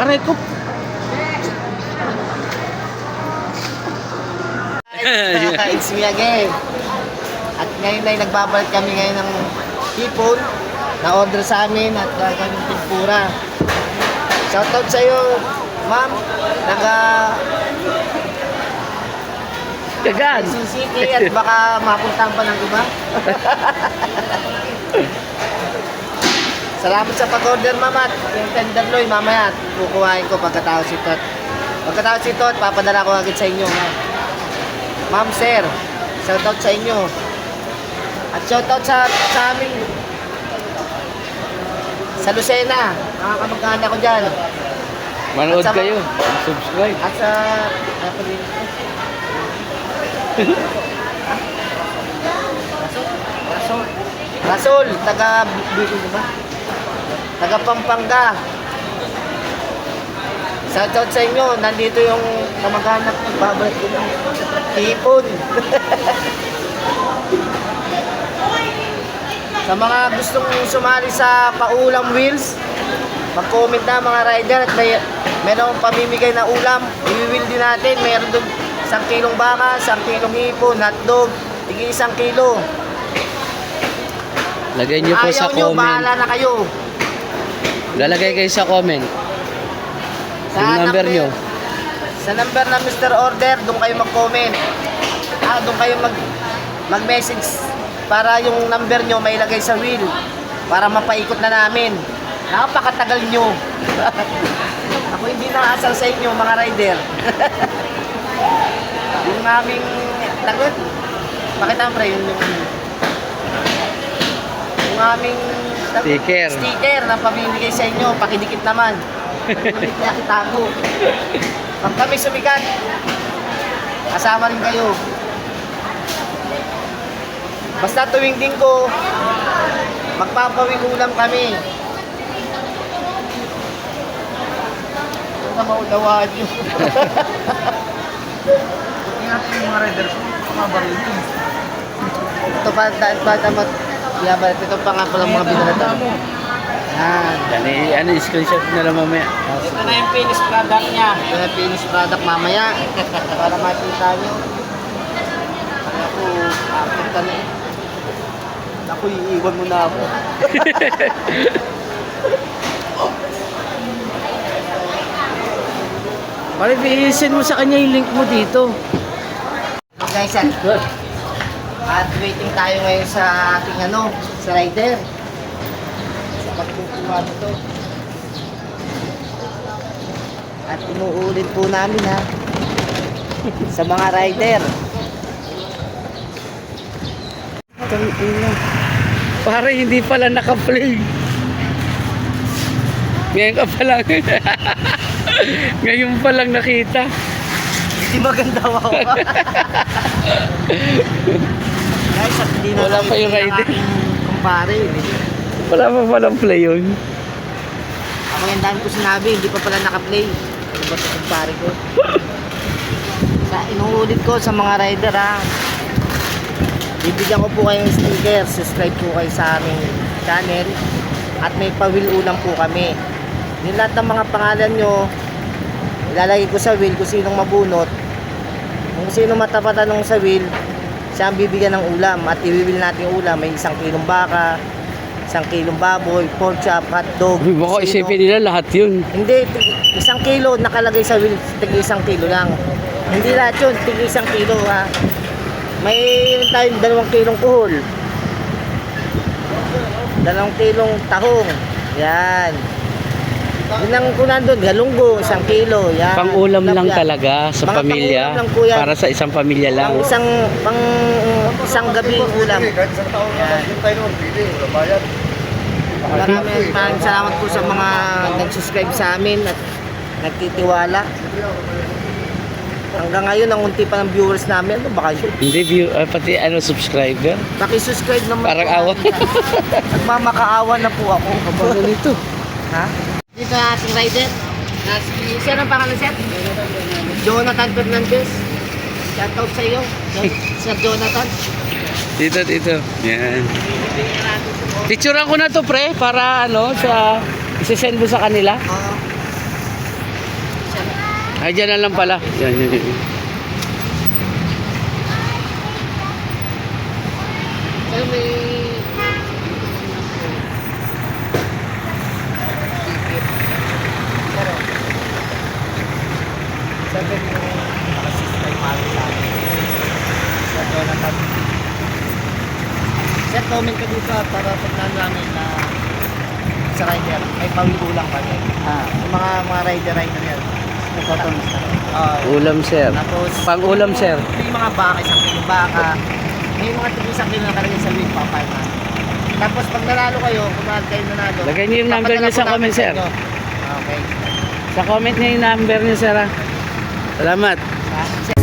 Aray ko. It's me again. At ngayon ay nagbabalik kami ngayon ng hipon na order sa amin at gagawin tempura. Shoutout sa iyo, ma'am. Kagan. Quezon City at baka mapuntahan pa ng iba. Salamat sa pag-order, ma'am, at yung tenderloin mamaya kukuhain ko pagkatapos ito. Pagkatapos ito at papadala ko agad sa inyo, ma'am. Ma'am, sir, shoutout sa inyo. At shoutout sa amin sa Lucena, mga kamag-anak ko dyan. Manood kayo. Subscribe. At sa Rasol, taga Pampanga. Shoutout sa inyo, nandito yung kamag-anak ng babalik ko ng hipon. Sa mga gustong sumali sa Paulam Wheels, mag-comment na mga rider at meron pamimigay na ulam. I-wheel din natin, meron doon 1 kilong baka, 1 kilong hipon, hotdog, tigil 1 kilo. Lagay nyo po sa Ayaw nyo, comment. bahala na kayo. Lalagay kayo sa comment. Yung number nyo. Sa number na Mr. Order, doon kayo mag-comment. Doon kayo mag-message para yung number nyo may ilagay sa wheel para mapaikot na namin. Napakatagal nyo. Ako hindi nakaasal sa inyo, mga rider. Yung aming tagot. Pakita mo pre, yung aming sticker na pamimigay sa inyo, pakidikit naman. Ulit na kitago. Pag kami sumikat, kasama rin kayo. Basta tuwing linggo, magpapawing ulam kami. Ito na maunawaan nyo. Hindi natin yung mga riders, mga baril yun. Ito pa, ito pa nga pala mga binalata. Yan, screenshot na lang mamaya. Ito na yung finished product niya. Ito na yung finished product mamaya. Para makita nyo. Ako, akit ka na eh. Ako, iiwan mo na ako. Pare, i-send mo sa kanya yung link mo dito. Guys, at waiting tayo ngayon sa ating sa rider. Sa pagkukuha nito. At inuulit po namin sa mga rider. Pare, hindi pala naka-play. Ngayon ka pa lang. Ngayon pa lang nakita. Hindi maganda ako. Guys, at hindi na Wala pa yung rider. Kumpare. Wala pa palang play yun. Ako yung dami ko sinabi, hindi pa pala naka-play. Ano ba ito kumpare ko? Inuulit ko sa mga rider bibigyan ko po kayong sticker, subscribe po kayo sa aming channel at may pa-wheel ulam po kami. Yung lahat ng mga pangalan nyo ilalagay ko sa wheel kung sinong mabunot, kung sino matapatan ng sa wheel siya ang bibigyan ng ulam at i-wheel natin yung ulam. May 1 kilong baka, 1 kilong baboy, pork chop, hotdog. Baka isipin nila lahat yun. Hindi, 1 kilo nakalagay sa wheel, tig 1 kilo lang. Hindi lahat yun, tig 1 kilo May tayong 2 kilong kuhol, 2 kilong tahong. Yan. Yun ang kunan doon, galunggo, 1 kilo. Yan. Pang-ulam lang Yan. talaga sa Mga pamilya. pang-ulam lang po yan. Para sa isang pamilya lang. Isang gabi ulam. Kahit isang taon na tayo noon, pili, wala bayad. Maraming salamat po sa mga nag-subscribe sa amin at nagtitiwala. Hanggang ngayon, ang unti pa ng viewers namin. Ano ba kayo? Hindi, pati subscriber. Paki-subscribe naman. Parang po awa. natin. Nagmamakaawa na po ako. Ano nito? Ha? Dito na ating rider. Sir, ang pangalan sir? Jonathan Fernandez. Shoutout sa iyo. Sir Jonathan. Dito. Yan. Picturean ko na to pre para sa isesend mo sa kanila. Ay, dyan na lang pala. Yan. Sir, may... Sir, oh. Sir, may naka-assist kay Mami sa akin. Sir, Jonathan. Sir, comment ka dito para pagnan namin na sa rider, may pawikulang ba yan? Yung mga rider yan. Ulam, sir. Tapos, Pang-ulam, sir. may mga baka, isang kilo baka. May mga isang kilo na kalagay sa wheel, papay na. Tapos pag nanalo kayo, kung mahal kayo nanalo, Lagay niyo yung number niyo sa papadala po comment, namin sir. inyo. Okay. Sa comment niyo yung number niyo, sir. Salamat. Sir,